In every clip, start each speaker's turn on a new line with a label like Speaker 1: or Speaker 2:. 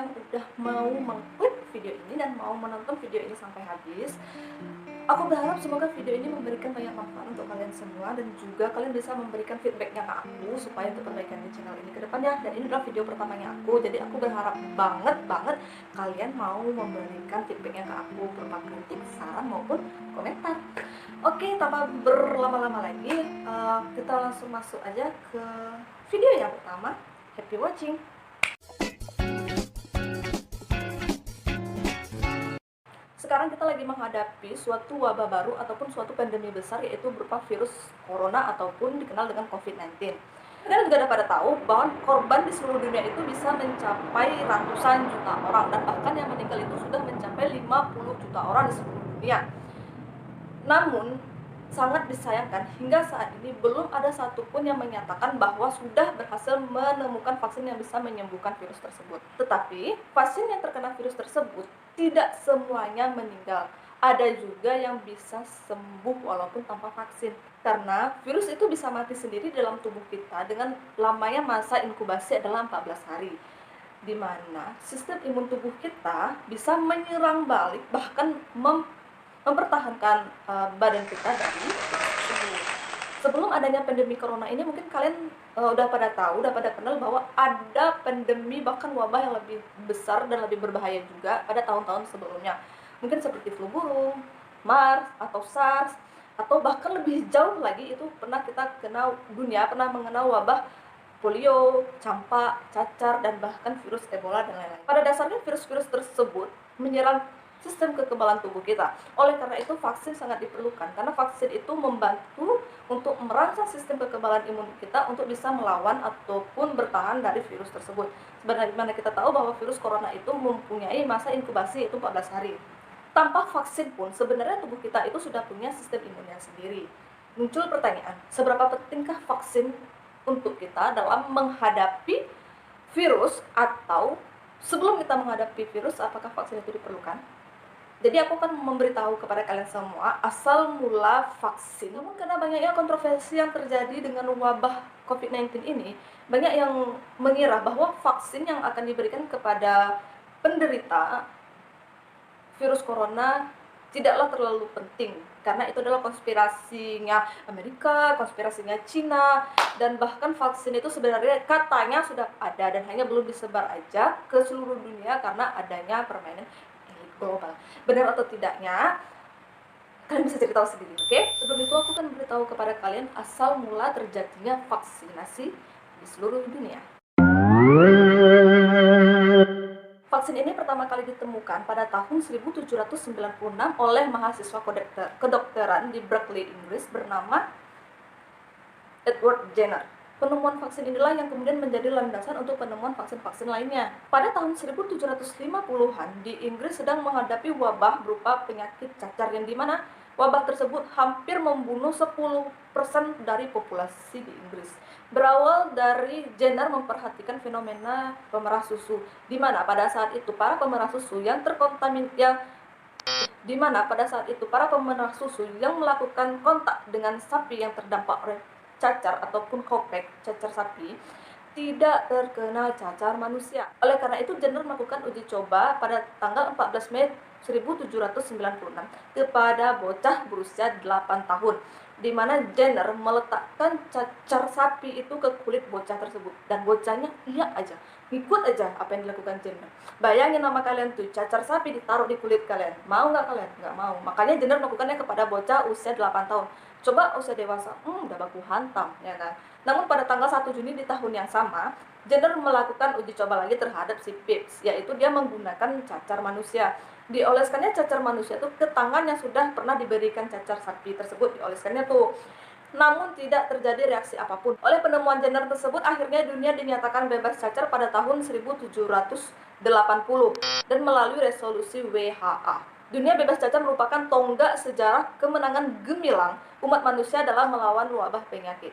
Speaker 1: yang udah mau mengklik video ini dan mau menonton video ini sampai habis. Aku berharap semoga video ini memberikan banyak manfaat untuk kalian semua dan juga kalian bisa memberikan feedbacknya ke aku supaya untuk perbaikan di channel ini ke depannya. Dan ini adalah video pertamanya aku, jadi aku berharap banget kalian mau memberikan feedbacknya ke aku berupa kritik, saran maupun komentar. Oke, tanpa berlama-lama lagi, kita langsung masuk aja ke video yang pertama. Happy watching! Sekarang kita lagi menghadapi suatu wabah baru ataupun suatu pandemi besar, yaitu berupa virus corona ataupun dikenal dengan COVID-19. Kalian juga udah pada tahu bahwa korban di seluruh dunia itu bisa mencapai ratusan juta orang, dan bahkan yang meninggal itu sudah mencapai 50 juta orang di seluruh dunia. Namun sangat disayangkan hingga saat ini belum ada satupun yang menyatakan bahwa sudah berhasil menemukan vaksin yang bisa menyembuhkan virus tersebut. Tetapi pasien yang terkena virus tersebut tidak semuanya meninggal. Ada juga yang bisa sembuh walaupun tanpa vaksin. Karena virus itu bisa mati sendiri dalam tubuh kita dengan lamanya masa inkubasi adalah 14 hari. Di mana sistem imun tubuh kita bisa menyerang balik, bahkan mempertahankan badan kita dari tersebut. Sebelum adanya pandemi corona ini, mungkin kalian udah pada tahu, udah pada kenal bahwa ada pandemi bahkan wabah yang lebih besar dan lebih berbahaya juga pada tahun-tahun sebelumnya. Mungkin seperti flu burung, MERS atau SARS, atau bahkan lebih jauh lagi itu pernah pernah mengenal wabah polio, campak, cacar, dan bahkan virus Ebola dan lain-lain. Pada dasarnya virus-virus tersebut menyerang sistem kekebalan tubuh kita. Oleh karena itu vaksin sangat diperlukan, karena vaksin itu membantu untuk merangsang sistem kekebalan imun kita untuk bisa melawan ataupun bertahan dari virus tersebut. Sebagaimana kita tahu bahwa virus corona itu mempunyai masa inkubasi yaitu 14 hari. Tanpa vaksin pun sebenarnya tubuh kita itu sudah punya sistem imunnya sendiri. Muncul pertanyaan, seberapa pentingkah vaksin untuk kita dalam menghadapi virus, atau sebelum kita menghadapi virus apakah vaksin itu diperlukan? Jadi aku akan memberitahu kepada kalian semua asal mula vaksin. Namun karena banyaknya kontroversi yang terjadi dengan wabah COVID-19 ini, banyak yang mengira bahwa vaksin yang akan diberikan kepada penderita virus corona tidaklah terlalu penting, karena itu adalah konspirasinya Amerika, konspirasinya Cina, dan bahkan vaksin itu sebenarnya katanya sudah ada dan hanya belum disebar aja ke seluruh dunia karena adanya permainan global. Benar atau tidaknya kalian bisa cari tahu sendiri, oke? Sebelum itu aku akan beritahu kepada kalian asal mula terjadinya vaksinasi di seluruh dunia. Vaksin ini pertama kali ditemukan pada tahun 1796 oleh mahasiswa kedokteran di Berkeley, Inggris bernama Edward Jenner. Penemuan vaksin inilah yang kemudian menjadi landasan untuk penemuan vaksin-vaksin lainnya. Pada tahun 1750-an, di Inggris sedang menghadapi wabah berupa penyakit cacar, yang dimana wabah tersebut hampir membunuh 10% dari populasi di Inggris. Berawal dari Jenner memperhatikan fenomena pemerah susu, di mana pada saat itu para pemerah susu yang melakukan kontak dengan sapi yang terdampak oleh cacar ataupun kopek, cacar sapi, tidak terkena cacar manusia. Oleh karena itu Jenner melakukan uji coba pada tanggal 14 Mei 1796 kepada bocah berusia 8 tahun, di mana Jenner meletakkan cacar sapi itu ke kulit bocah tersebut, dan bocahnya ngikut aja apa yang dilakukan Jenner. Bayangin nama kalian tuh, cacar sapi ditaruh di kulit kalian, mau nggak kalian? Nggak mau. Makanya Jenner melakukannya kepada bocah usia 8 tahun. Coba usia dewasa, udah baku hantam, ya kan? Namun pada tanggal 1 Juni di tahun yang sama, Jenner melakukan uji coba lagi terhadap si Pips, yaitu dia menggunakan cacar manusia. Dioleskannya cacar manusia itu ke tangan yang sudah pernah diberikan cacar sapi tersebut, dioleskannya tuh. Namun tidak terjadi reaksi apapun. Oleh penemuan Jenner tersebut, akhirnya dunia dinyatakan bebas cacar pada tahun 1780 dan melalui resolusi WHA. Dunia bebas cacar merupakan tonggak sejarah kemenangan gemilang umat manusia dalam melawan wabah penyakit.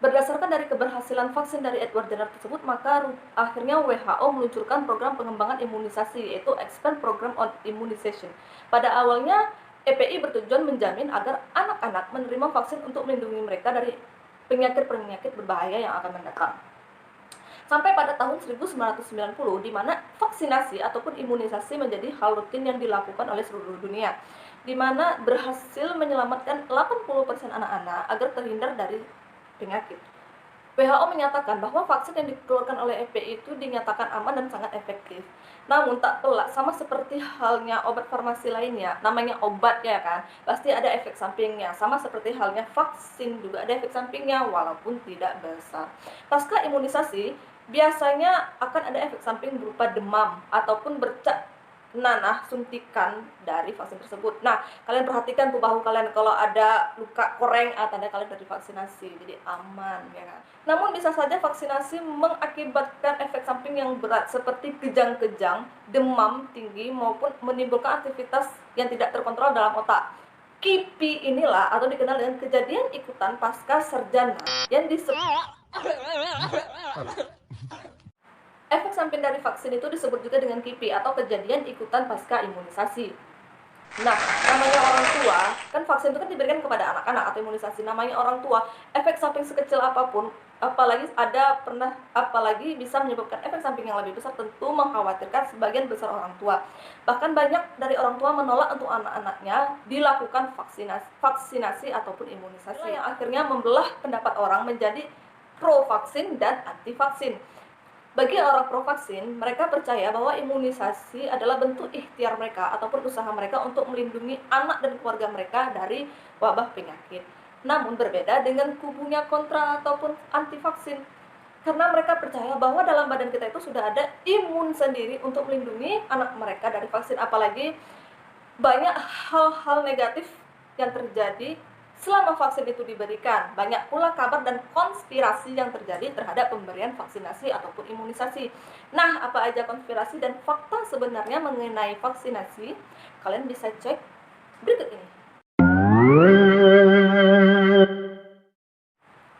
Speaker 1: Berdasarkan dari keberhasilan vaksin dari Edward Jenner tersebut, maka akhirnya WHO meluncurkan program pengembangan imunisasi, yaitu Expand Program on Immunization. Pada awalnya, EPI bertujuan menjamin agar anak-anak menerima vaksin untuk melindungi mereka dari penyakit-penyakit berbahaya yang akan mendatang. Sampai pada tahun 1990, di mana vaksinasi ataupun imunisasi menjadi hal rutin yang dilakukan oleh seluruh dunia, di mana berhasil menyelamatkan 80% anak-anak agar terhindar dari penyakit. WHO menyatakan bahwa vaksin yang dikeluarkan oleh FPI itu dinyatakan aman dan sangat efektif. Namun tak pelak, sama seperti halnya obat farmasi lainnya, namanya obat ya kan, pasti ada efek sampingnya. Sama seperti halnya vaksin juga ada efek sampingnya walaupun tidak besar. Pasca imunisasi, biasanya akan ada efek samping berupa demam ataupun bercak nanah suntikan dari vaksin tersebut. Nah, kalian perhatikan tuh bahu kalian kalau ada luka koreng, tanda kalian dari vaksinasi, jadi aman ya kan. Namun bisa saja vaksinasi mengakibatkan efek samping yang berat seperti kejang-kejang, demam tinggi maupun menimbulkan aktivitas yang tidak terkontrol dalam otak. KIPI inilah atau dikenal dengan kejadian ikutan pasca sarjana yang disebut efek samping dari vaksin itu disebut juga dengan KIPI atau kejadian ikutan pasca imunisasi. Nah, namanya orang tua, kan vaksin itu kan diberikan kepada anak-anak atau imunisasi. Namanya orang tua, efek samping sekecil apapun, apalagi bisa menyebabkan efek samping yang lebih besar, tentu mengkhawatirkan sebagian besar orang tua. Bahkan banyak dari orang tua menolak untuk anak-anaknya dilakukan vaksinasi ataupun imunisasi yang akhirnya membelah pendapat orang menjadi pro vaksin dan anti vaksin. Bagi orang pro vaksin, mereka percaya bahwa imunisasi adalah bentuk ikhtiar mereka ataupun usaha mereka untuk melindungi anak dan keluarga mereka dari wabah penyakit. Namun berbeda dengan kubunya kontra ataupun anti vaksin, karena mereka percaya bahwa dalam badan kita itu sudah ada imun sendiri untuk melindungi anak mereka dari vaksin. Apalagi banyak hal-hal negatif yang terjadi selama vaksin itu diberikan. Banyak pula kabar dan konspirasi yang terjadi terhadap pemberian vaksinasi ataupun imunisasi. Nah, apa aja konspirasi dan fakta sebenarnya mengenai vaksinasi? Kalian bisa cek berikut ini.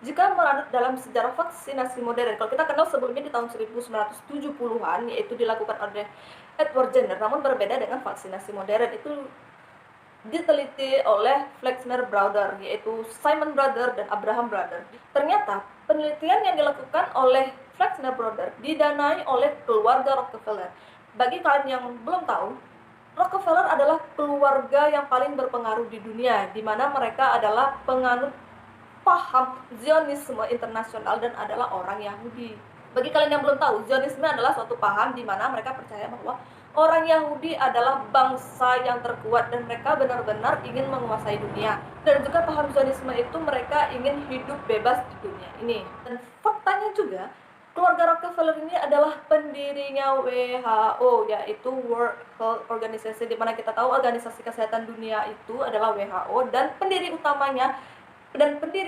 Speaker 1: Jika meranut dalam sejarah vaksinasi modern, kalau kita kenal sebelumnya di tahun 1970-an, yaitu dilakukan oleh Edward Jenner, namun berbeda dengan vaksinasi modern. Itu diteliti oleh Flexner Brother, yaitu Simon Brother dan Abraham Brother. Ternyata penelitian yang dilakukan oleh Flexner Brother didanai oleh keluarga Rockefeller. Bagi kalian yang belum tahu, Rockefeller adalah keluarga yang paling berpengaruh di dunia, di mana mereka adalah penganut paham Zionisme internasional dan adalah orang Yahudi. Bagi kalian yang belum tahu, Zionisme adalah suatu paham di mana mereka percaya bahwa orang Yahudi adalah bangsa yang terkuat dan mereka benar-benar ingin menguasai dunia. Dan juga paham Zionisme itu mereka ingin hidup bebas di dunia ini. Dan faktanya juga, keluarga Rockefeller ini adalah pendirinya WHO, yaitu World Health Organization, di mana kita tahu organisasi kesehatan dunia itu adalah WHO, dan pendiri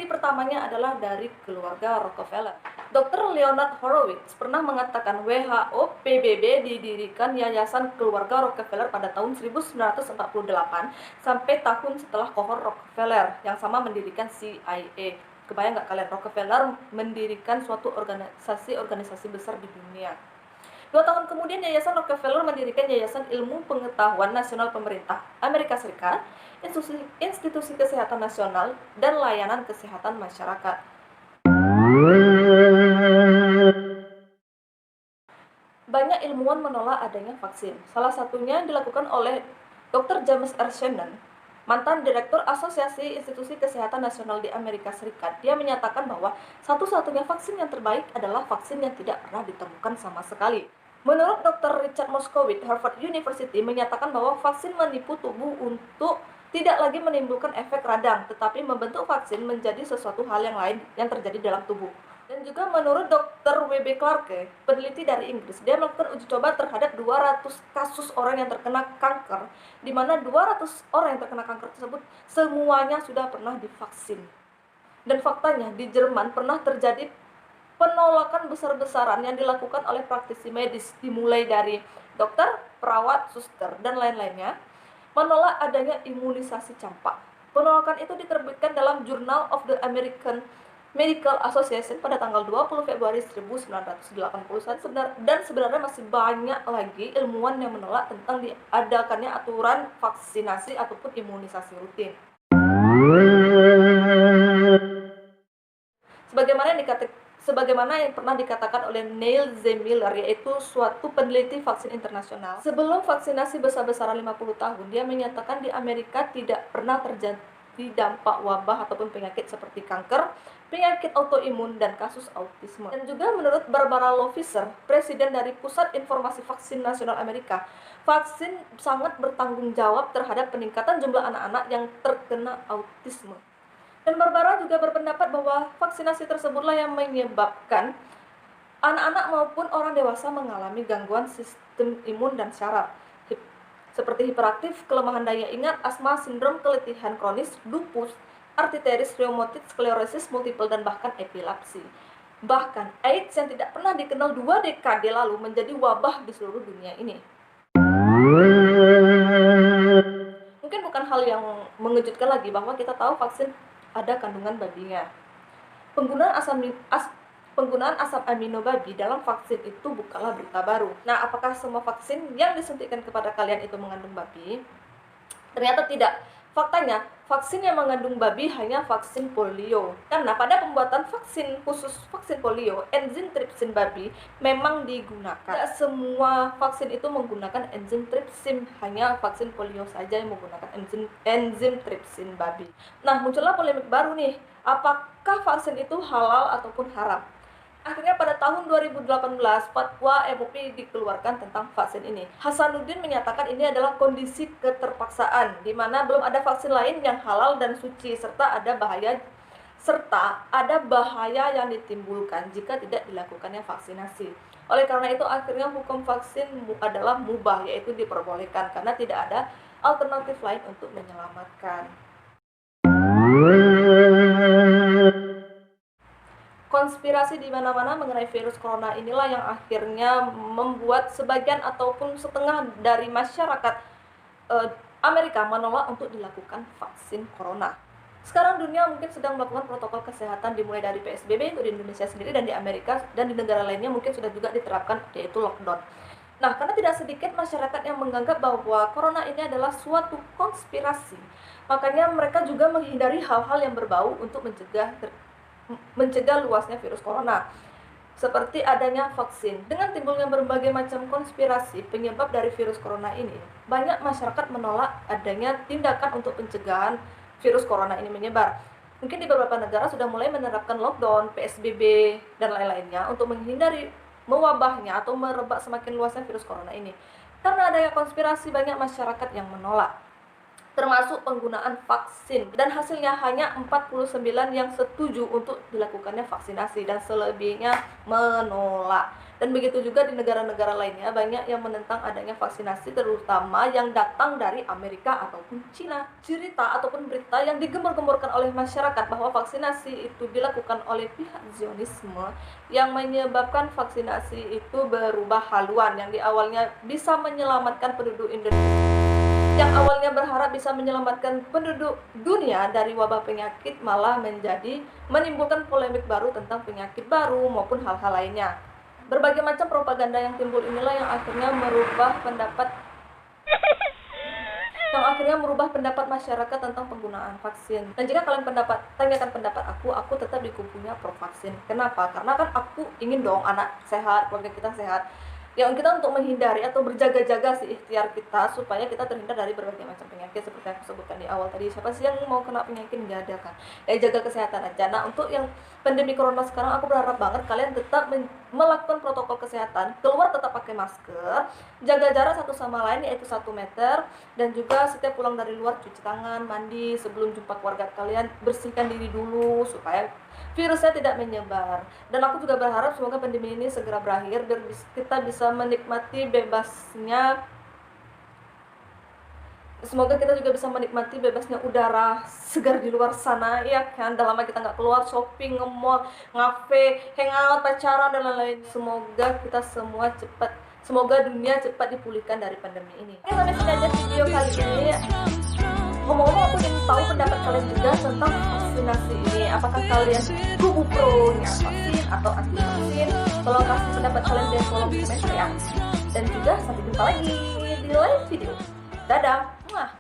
Speaker 1: pertamanya adalah dari keluarga Rockefeller. Dr. Leonard Horowitz pernah mengatakan WHO PBB didirikan Yayasan Keluarga Rockefeller pada tahun 1948 sampai tahun setelah kohor Rockefeller yang sama mendirikan CIA. Kebayang nggak kalian, Rockefeller mendirikan suatu organisasi besar di dunia. 2 tahun kemudian, Yayasan Rockefeller mendirikan Yayasan Ilmu Pengetahuan Nasional Pemerintah Amerika Serikat, Institusi Kesehatan Nasional, dan Layanan Kesehatan Masyarakat. Banyak ilmuwan menolak adanya vaksin. Salah satunya dilakukan oleh Dr. James R. Shannon, mantan Direktur Asosiasi Institusi Kesehatan Nasional di Amerika Serikat. Dia menyatakan bahwa satu-satunya vaksin yang terbaik adalah vaksin yang tidak pernah ditemukan sama sekali. Menurut Dr. Richard Moskowitz, Harvard University menyatakan bahwa vaksin menipu tubuh untuk tidak lagi menimbulkan efek radang, tetapi membentuk vaksin menjadi sesuatu hal yang lain yang terjadi dalam tubuh. Dan juga menurut Dr. W.B. Clarke, peneliti dari Inggris, dia melakukan uji coba terhadap 200 kasus orang yang terkena kanker, di mana 200 orang yang terkena kanker tersebut semuanya sudah pernah divaksin. Dan faktanya di Jerman pernah terjadi penolakan besar-besaran yang dilakukan oleh praktisi medis, dimulai dari dokter, perawat, suster, dan lain-lainnya, menolak adanya imunisasi campak. Penolakan itu diterbitkan dalam Journal of the American Medical Association pada tanggal 20 Februari 1981, dan sebenarnya masih banyak lagi ilmuwan yang menolak tentang diadakannya aturan vaksinasi ataupun imunisasi rutin. Sebagaimana yang pernah dikatakan oleh Neil Z. Miller, yaitu suatu peneliti vaksin internasional. Sebelum vaksinasi besar-besaran 50 tahun, dia menyatakan di Amerika tidak pernah terjadi dampak wabah ataupun penyakit seperti kanker, penyakit autoimun, dan kasus autisme. Dan juga menurut Barbara Loviser, presiden dari Pusat Informasi Vaksin Nasional Amerika, vaksin sangat bertanggung jawab terhadap peningkatan jumlah anak-anak yang terkena autisme. Dan Barbara juga berpendapat bahwa vaksinasi tersebutlah yang menyebabkan anak-anak maupun orang dewasa mengalami gangguan sistem imun dan syaraf, seperti hiperaktif, kelemahan daya ingat, asma, sindrom keletihan kronis, lupus, arteritis rheumatoid, sklerosis multiple, dan bahkan epilepsi. Bahkan AIDS yang tidak pernah dikenal 2 dekade lalu menjadi wabah di seluruh dunia ini. Mungkin bukan hal yang mengejutkan lagi bahwa kita tahu vaksin ada kandungan babinya. Penggunaan asam amino babi dalam vaksin itu bukanlah berita baru. Nah, apakah semua vaksin yang disuntikkan kepada kalian itu mengandung babi? Ternyata tidak. Faktanya, vaksin yang mengandung babi hanya vaksin polio. Karena pada pembuatan vaksin khusus vaksin polio, enzim tripsin babi memang digunakan. Tidak semua vaksin itu menggunakan enzim tripsin, hanya vaksin polio saja yang menggunakan enzim tripsin babi. Nah, muncullah polemik baru nih. Apakah vaksin itu halal ataupun haram? Akhirnya pada tahun 2018, fatwa MUI dikeluarkan tentang vaksin ini. Hasanuddin menyatakan ini adalah kondisi keterpaksaan, di mana belum ada vaksin lain yang halal dan suci, serta ada bahaya yang ditimbulkan jika tidak dilakukannya vaksinasi. Oleh karena itu, akhirnya hukum vaksin adalah mubah, yaitu diperbolehkan, karena tidak ada alternatif lain untuk menyelamatkan. Konspirasi di mana-mana mengenai virus corona inilah yang akhirnya membuat sebagian ataupun setengah dari masyarakat Amerika menolak untuk dilakukan vaksin corona. Sekarang dunia mungkin sedang melakukan protokol kesehatan dimulai dari PSBB itu di Indonesia sendiri, dan di Amerika dan di negara lainnya mungkin sudah juga diterapkan, yaitu lockdown. Nah, karena tidak sedikit masyarakat yang menganggap bahwa corona ini adalah suatu konspirasi, makanya mereka juga menghindari hal-hal yang berbau untuk mencegah luasnya virus corona, seperti adanya vaksin. Dengan timbulnya berbagai macam konspirasi penyebab dari virus corona ini, banyak masyarakat menolak adanya tindakan untuk pencegahan virus corona ini menyebar. Mungkin di beberapa negara sudah mulai menerapkan lockdown, PSBB, dan lain-lainnya untuk menghindari mewabahnya atau merebak semakin luasnya virus corona ini. Karena adanya konspirasi, banyak masyarakat yang menolak, termasuk penggunaan vaksin, dan hasilnya hanya 49 yang setuju untuk dilakukannya vaksinasi dan selebihnya menolak. Dan begitu juga di negara-negara lainnya, banyak yang menentang adanya vaksinasi, terutama yang datang dari Amerika ataupun Cina. Cerita ataupun berita yang digembor-gemborkan oleh masyarakat bahwa vaksinasi itu dilakukan oleh pihak Zionisme yang menyebabkan vaksinasi itu berubah haluan, yang awalnya bisa menyelamatkan penduduk Indonesia, yang awalnya berharap bisa menyelamatkan penduduk dunia dari wabah penyakit, malah menimbulkan polemik baru tentang penyakit baru maupun hal-hal lainnya. Berbagai macam propaganda yang timbul inilah yang akhirnya merubah pendapat masyarakat tentang penggunaan vaksin. Dan jika kalian tanyakan pendapat aku tetap di kubunya pro vaksin. Kenapa? Karena kan aku ingin dong anak sehat, keluarga kita sehat. Yang kita untuk menghindari atau berjaga-jaga sih ikhtiar kita supaya kita terhindar dari berbagai macam penyakit seperti yang aku sebutkan di awal tadi. Siapa sih yang mau kena penyakit? Nggak ada kan. Ya jaga kesehatan aja. Nah, untuk yang pandemi corona sekarang, aku berharap banget kalian tetap melakukan protokol kesehatan, keluar tetap pakai masker, jaga jarak satu sama lain yaitu 1 meter, dan juga setiap pulang dari luar cuci tangan, mandi, sebelum jumpa keluarga kalian bersihkan diri dulu supaya virusnya tidak menyebar. Dan aku juga berharap semoga pandemi ini segera berakhir dan kita bisa menikmati bebasnya. Semoga kita juga bisa menikmati bebasnya udara segar di luar sana, ya kan? Udah lama kita nggak keluar shopping, nge-mall, ngafe, hangout, pacaran, dan lain-lain. Semoga dunia cepat dipulihkan dari pandemi ini. Oke, sampai sini aja video kali ini. Ngomong-ngomong, aku ingin tahu pendapat kalian juga tentang vaksinasi ini. Apakah kalian kubu pro-nya vaksin atau anti vaksin? Tolong kasih pendapat kalian di kolom komentar ya. Dan juga sampai jumpa lagi di lain video. Dadah. Mwah.